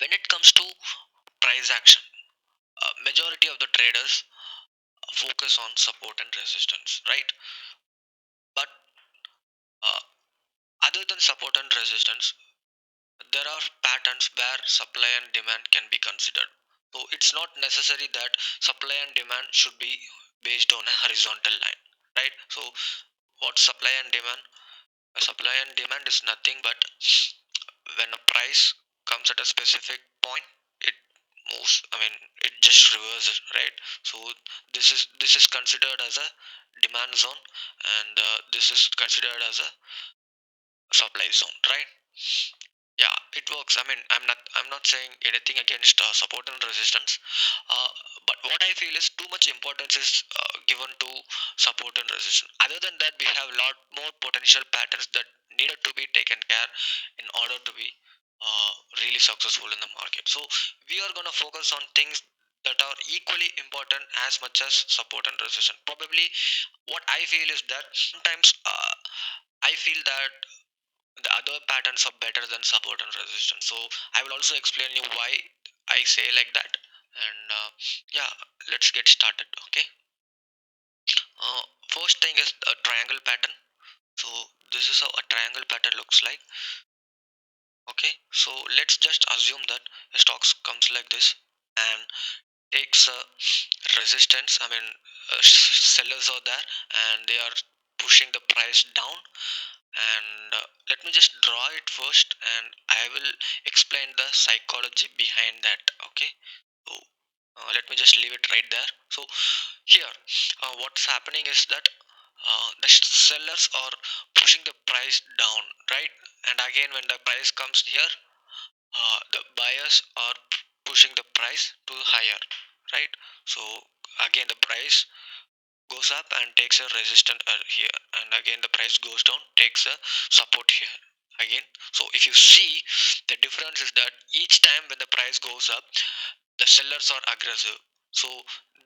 when it comes to price action, majority of the traders focus on support and resistance, right? But uh, other than support and resistance, there are patterns where supply and demand can be considered. So it's not necessary that supply and demand should be based on a horizontal line, right? So what supply and demand? Supply and demand is nothing but when a price comes at a specific point, it moves. I mean, it just reverses, right? So this is considered as a demand zone, and this is considered as a supply zone, right? Yeah, it works. I mean, I'm not saying anything against support and resistance, uh, but what I feel is too much importance is given to support and resistance. Other than that, we have a lot more potential patterns that needed to be taken care in order to be really successful in the market. So we are going to focus on things that are equally important as much as support and resistance. Probably what I feel is that sometimes I feel that the other patterns are better than support and resistance. So I will also explain you why I say like that. And yeah, let's get started. Okay. First thing is a triangle pattern. So this is how a triangle pattern looks like. Okay. So let's just assume that a stock comes like this and takes a resistance. I mean, sellers are there and they are pushing the price down, and let me just draw it first and I will explain the psychology behind that. Okay. So let me just leave it right there. So here what's happening is that the sellers are pushing the price down, right? And again when the price comes here, the buyers are pushing the price to higher, right? So again the price goes up and takes a resistance here, and again the price goes down, takes a support here again. So if you see, the difference is that each time when the price goes up, the sellers are aggressive. So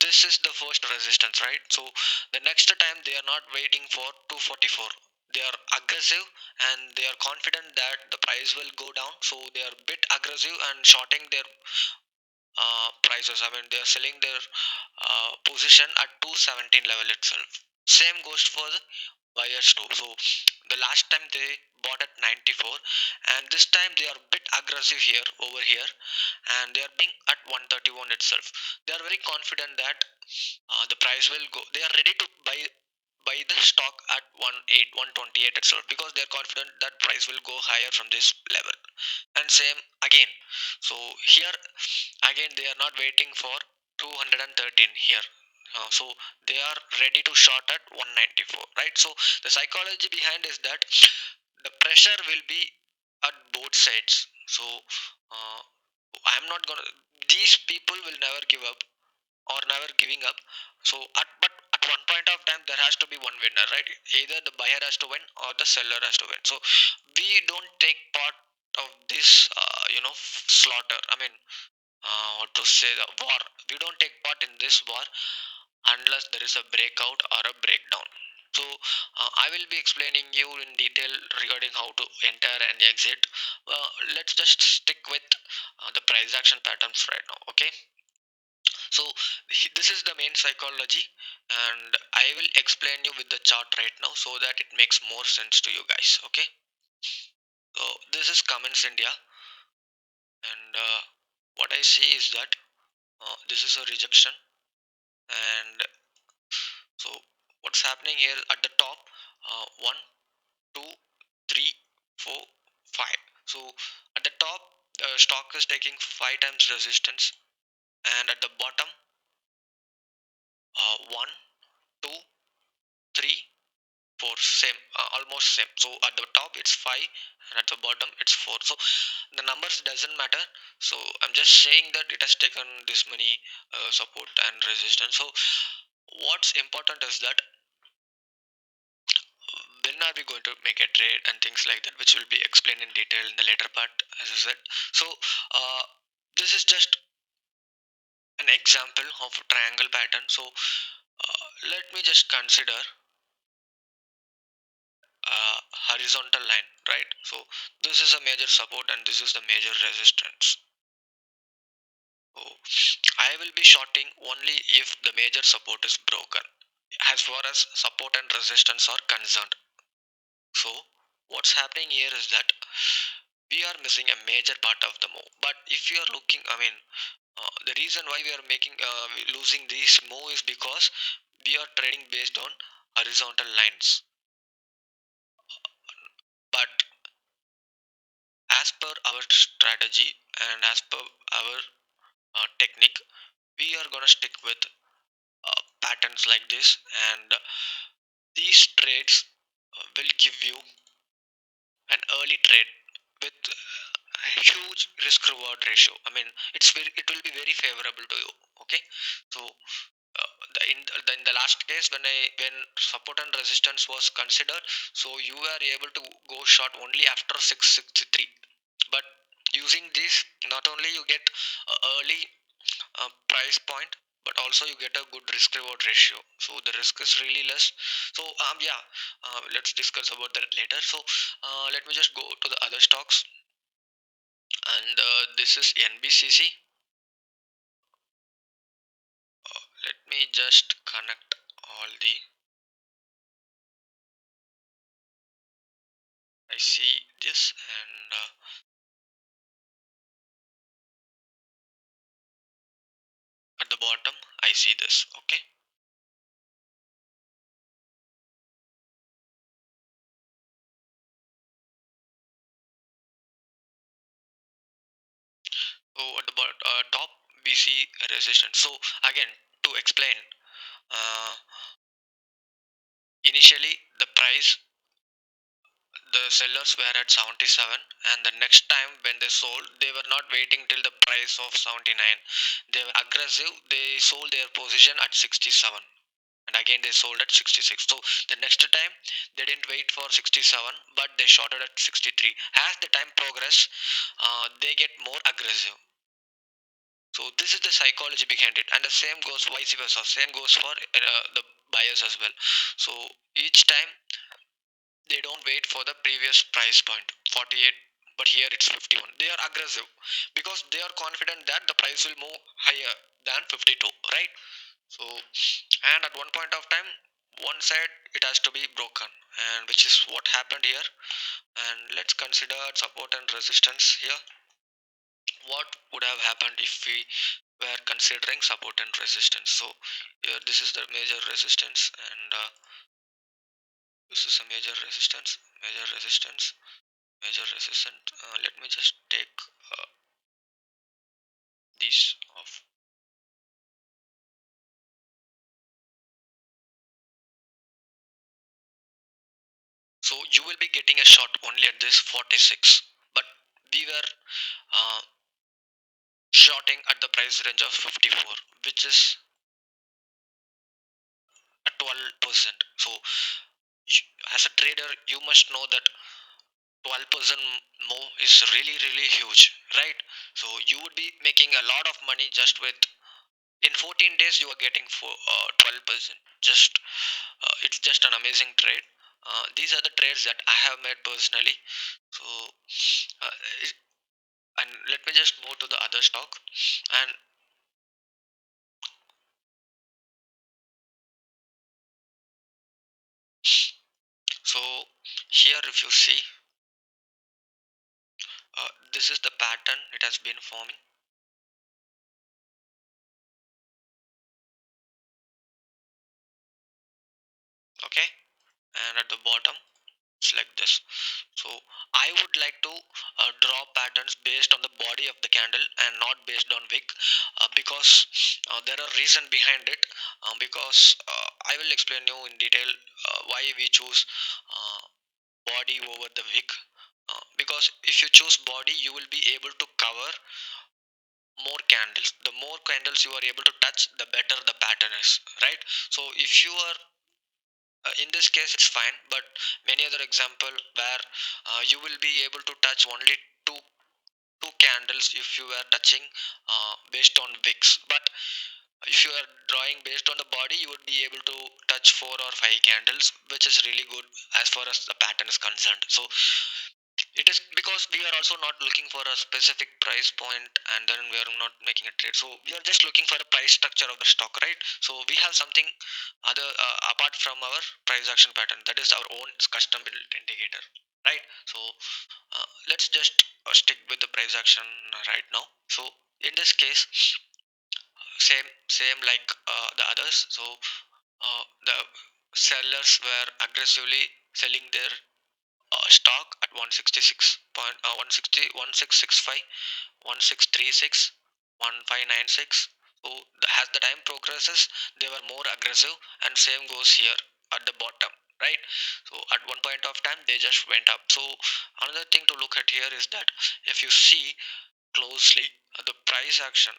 this is the first resistance, right? So the next time they are not waiting for 244, they are aggressive and they are confident that the price will go down, so they are bit aggressive and shorting their prices. I mean, they are selling their position at 217 level itself. Same goes for the buyers too. So the last time they bought at 94, and this time they are a bit aggressive here over here, and they are being at 131 itself. They are very confident that the price will go. They are ready to buy the stock at 128 itself, because they are confident that price will go higher from this level. And same again. So here again they are not waiting for 213 here. So they are ready to short at 194, right? So the psychology behind is that the pressure will be at both sides. So uh, I'm not gonna, these people will never give up or never giving up. So but at one point of time there has to be one winner, right? Either the buyer has to win or the seller has to win. So we don't take part of this slaughter. I mean, what to say, the war. We don't take part in this war unless there is a breakout or a breakdown. So I will be explaining you in detail regarding how to enter and exit. Let's just stick with the price action patterns right now. Okay. So this is the main psychology, and I will explain you with the chart right now so that it makes more sense to you guys. Okay. So this is Cummins India, and what I see is that this is a rejection. And so what's happening here at the top, 1 2 3 4 5. So at the top the stock is taking 5 times resistance, and at the bottom 1 2 3 4, same, almost same. So at the top it's 5 and at the bottom it's 4. So the numbers doesn't matter. So I'm just saying that it has taken this many support and resistance. So what's important is that when are we going to make a trade and things like that, which will be explained in detail in the later part, as I said. So uh, this is just an example of a triangle pattern. So let me just consider horizontal line, right? So this is a major support and this is the major resistance. So I will be shorting only if the major support is broken as far as support and resistance are concerned. So what's happening here is that we are missing a major part of the move. But if you are looking, I mean, the reason why we are losing this move is because we are trading based on horizontal lines. But as per our strategy and as per our technique, we are gonna stick with patterns like this, and these trades will give you an early trade with huge risk reward ratio. I mean, it will be very favorable to you. Okay, so in the last case when support and resistance was considered, so you were able to go short only after 663. But using this, not only you get early price point, but also you get a good risk reward ratio, so the risk is really less. So yeah, let's discuss about that later. So let me just go to the other stocks, and this is NBCC. Let me just connect all the, I see this, and at the bottom I see this. Okay, so at the top we see a resistance. So again, to explain, uh, initially the price, the sellers were at 77, and the next time when they sold, they were not waiting till the price of 79. They were aggressive, they sold their position at 67, and again they sold at 66. So the next time they didn't wait for 67, but they shorted at 63. As the time progress, they get more aggressive. So this is the psychology behind it, and the same goes vice versa. Same goes for the buyers as well. So each time they don't wait for the previous price point 48, but here it's 51. They are aggressive because they are confident that the price will move higher than 52, right? So, and at one point of time, one side it has to be broken, and which is what happened here. And let's consider support and resistance here. What would have happened if we were considering support and resistance? So here this is the major resistance, and this is a major resistance, major resistance. Let me just take uh, this off. So you will be getting a shot only at this 46, but we were uh, shorting at the price range of 54, which is a 12%. So as a trader, you must know that 12% move is really really huge, right? So you would be making a lot of money just with, in 14 days you are getting for 12%. Just it's just an amazing trade. These are the trades that I have made personally. So uh, and let me just move to the other stock. And so here if you see, this is the pattern it has been forming. Okay, and at the bottom it's like this. So I would like to draw patterns based on the body of the candle and not based on wick, because there are reason behind it. Because I will explain you in detail why we choose uh, body over the wick. Because if you choose body, you will be able to cover more candles. The more candles you are able to touch, the better the pattern is, right? So if you are in this case it's fine, but many other example where you will be able to touch only two candles if you are touching based on wicks. But if you are drawing based on the body, you would be able to touch four or five candles, which is really good as far as the pattern is concerned. So It is because we are also not looking for a specific price point and then we are not making a trade. So we are just looking for the price structure of the stock, right? So we have something other apart from our price action pattern, that is our own custom built indicator, right? So let's just stick with the price action right now. So in this case, same like the others. So the sellers were aggressively selling their stock at 166 point 160 1665 1636 1596. So as the time progresses they were more aggressive, and same goes here at the bottom, right? So at one point of time they just went up. So another thing to look at here is that if you see closely the price action.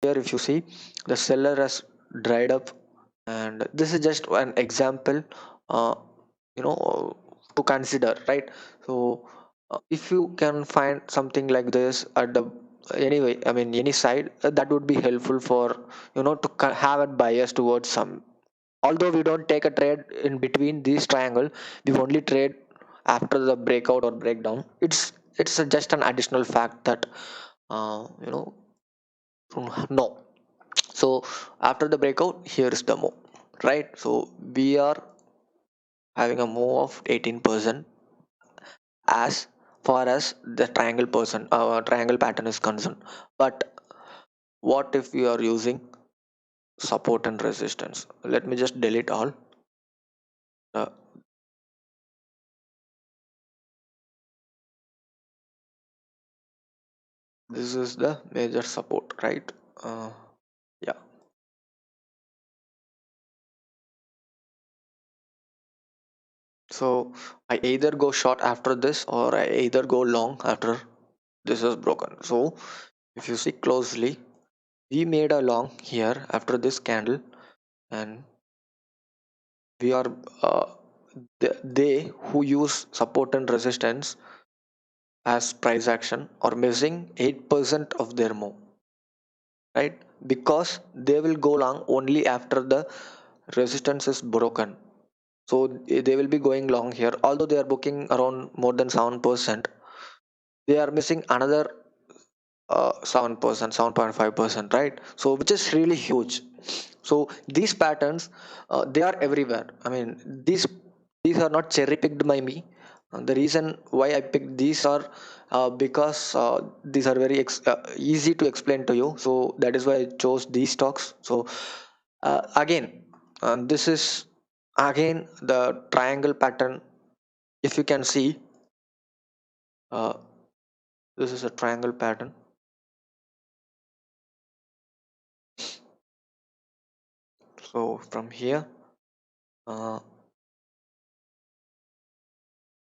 Here if you see, the seller has dried up, and this is just an example, uh, to consider, right? So if you can find something like this at the anyway, I mean any side, that would be helpful for to have a bias towards some. Although we don't take a trade in between these triangle, we only trade after the breakout or breakdown. It's just an additional fact that uh, you know no. So after the breakout, here is the move, right? So we are having a move of 18% as far as the triangle pattern is concerned. But what if we are using support and resistance? Let me just delete all. uh, this is the major support, right? Yeah. So I either go short after this, or I either go long after this is broken. So if you see closely, we made a long here after this candle, and we are they who use support and resistance as price action are missing 8% of their move, right? Because they will go long only after the resistance is broken. So they will be going long here, although they are booking around more than 7%. They are missing another 7%, 7.5%, right? So which is really huge. So these patterns, they are everywhere. I mean, these are not cherry picked by me. The reason why I picked these are because these are very easy to explain to you, so that is why I chose these stocks. So again, this is again the triangle pattern. If you can see, uh, this is a triangle pattern. So from here, uh,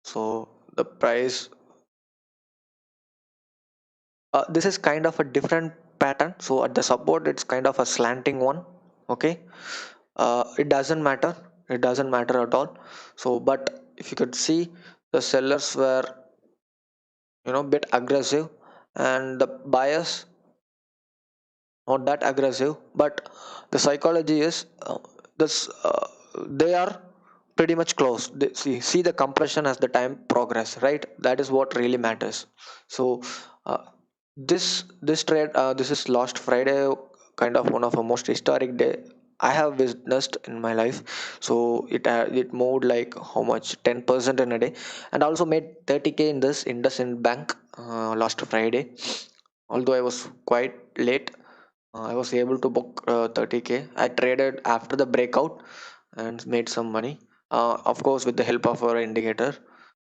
so the price, this is kind of a different pattern. So at the support it's kind of a slanting one. Okay. It doesn't matter, it doesn't matter at all. So but if you could see, the sellers were bit aggressive, and the buyers not that aggressive. But the psychology is this they are pretty much close. See the compression as the time progress, right? That is what really matters. So uh, this trade, this is last Friday, kind of one of the most historic day I have witnessed in my life. So it moved like how much, 10% in a day, and also made 30K in this INDUSBNK last Friday. Although I was quite late, I was able to book 30K. I traded after the breakout and made some money, of course, with the help of our indicator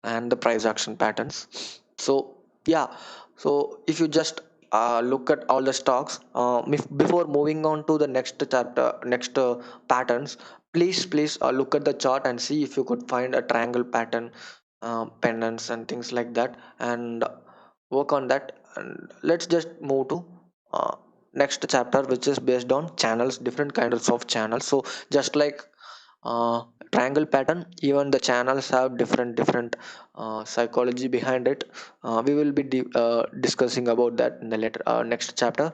and the price action patterns. So, yeah, so if you just look at all the stocks, before moving on to the next chapter, next patterns, please look at the chart and see if you could find a triangle pattern, pendants, and things like that, and work on that. And let's just move to uh, next chapter, which is based on channels, different kinds of channels. So just like uh, triangle pattern. Even the channels have different psychology behind it. We will be discussing about that in the later next chapter.